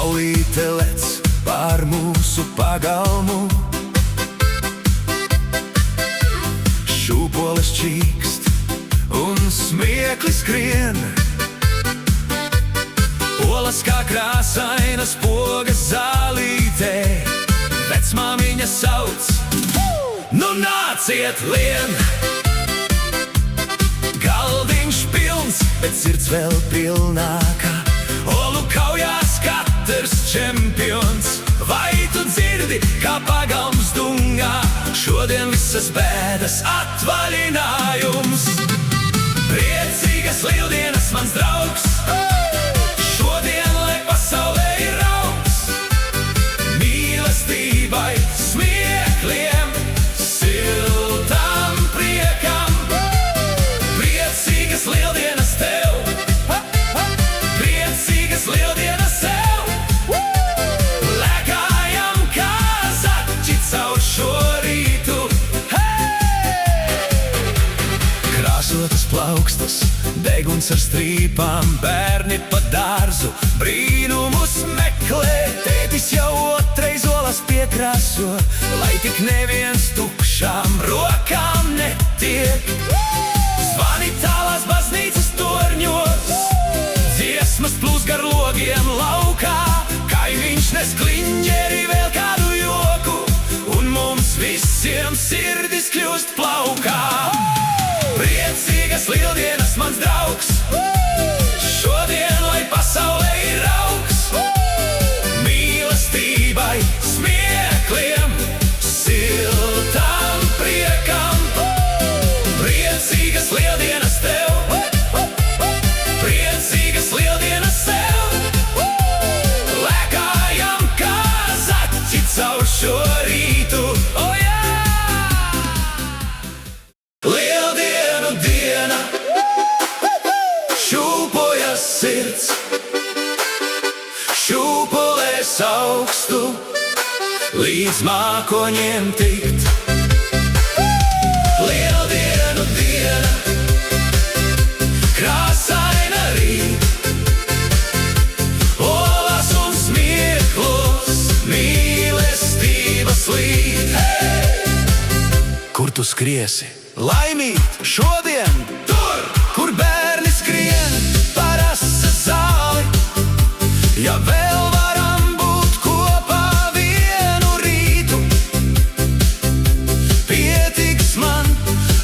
Saulīte lec pār mūsu pagalmu, šūpoles čīkst un smieklis skrien. Olas kā krāsainas pogas zālītē, vecmāmiņa sauc, nu nāciet lien! Galdiņš pilns, bet sirds vēl pilnāka, olu kaujās katrs čempions. Vai tu dzirdi, kā pagalms dungā, šodien visas bēdas atvaļinājums? Priecīgas lieldienas, mans draugs, šodien, lai pasaulē ir rauks, mīlestībai, smiekliem, siltam priekam. Priecīgas lieldienas tev, priecīgas lieldienas tev, lēkājam kā zaķi caur šo rītu. Krāsotas plaukstas, deguns ar strīpām, bērni pa dārzu brīnumus meklē. Tētis jau otrais olas piekrāso, lai tik neviens tukšām rokām netiek. Zvani tālās baznīcas torņos, dziesmas plūs gar logiem laukā, kaimiņš nes kliņģeri vēl kādu joku, un mums visiem sirdis kļūst plaukā. Priecīgas lieldienas, mans draugs, šodien, lai pasaulē ir rauks, mīlestībai, smiekliem, siltam priekam. Priecīgas lieldienas tev, priecīgas lieldienas tev, lēkājam kā zaķi caur šo rītu. Oh, jā! Lieldienu diena, šūpojas sirds, šūpolēs augstu, līdz mākoņiem tikt. Lieldienu diena, krāsaina rīt, olas un smieklos, mīlestības līt. Kur tu skriesi? Laimīt šodien, tur, kur bērni skrien par asas zāli. Ja vēl varam būt kopā vienu rītu, pietiks man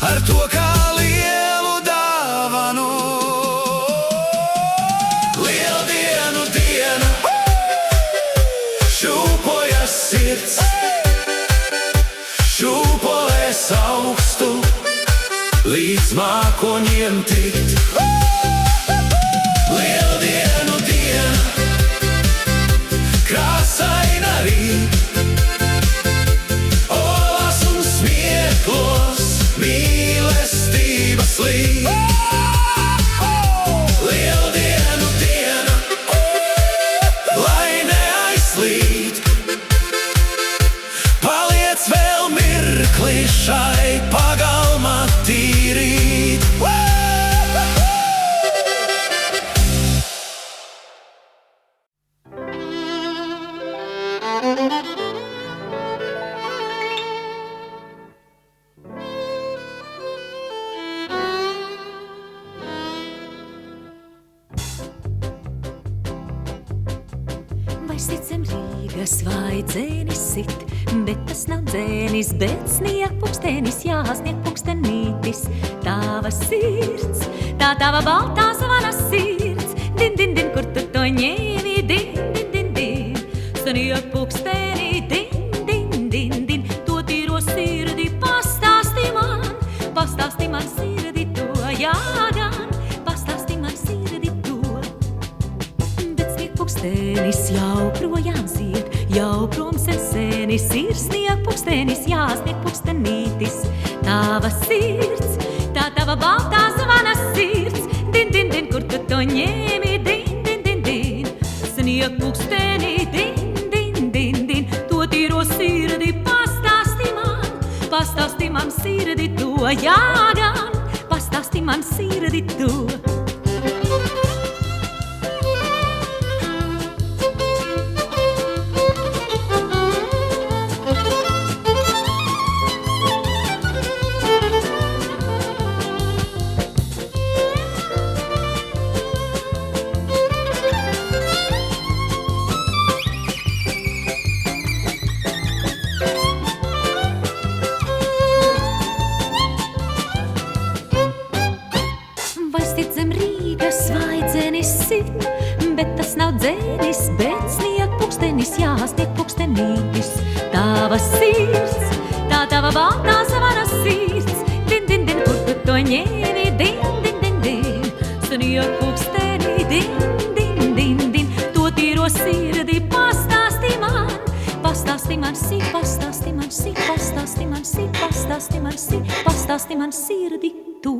ar to kā lielu dāvanu. Lieldienu diena, šūpojas sirds, šūpolēs augstu, līdz mākoņiem tikt. Lieldienu diena, krāsaina rīt, olas un smieklos, mīlestības līt. Lieldienu diena, lai neaizslīd, paliec vēl mirkli šai pagalmā tīrīt. Vai sit zem Rīgas vai dzēnis sit, bet tas nav dzēnis, bet snieg pukstenis, jāsnieg pukstenītis. Tava sirds, tā tava baltā savanas sirds, din, din, din, kur tu to ņēmi, din, din, din, din. Snieg puksteni, din, din, din, din, to tīro sirdi pastāsti man sirdi to, jā, gan, pastāsti man sirdi to. Bet snieg pukstenis jau projām zied, jau prom senis ir snieg pukstenis, jāsnieg pukstenītis. Tava sirds, tā tava baltā savanas sirds, din, din, din, kur tu to ņēmi, din, din, din, din. Snieg puksteni, din, din, din, din, to tīro sirdi pastāsti man sirdi to, jā, gan, pastāsti man sirdi to. bet snieg pukstenis, jāsnieg pukstenītis. Tava sirds, tā tava baltā savaras sirds, din, din, din, kur tu to ņēmi, din, din, din, din, snieg puksteni, din, din, din, din, to tīro sirdi pastāsti man, pastāsti man, si, pastāsti man, si, pastāsti man, si, pastāsti man, si, pastāsti man sirdi to.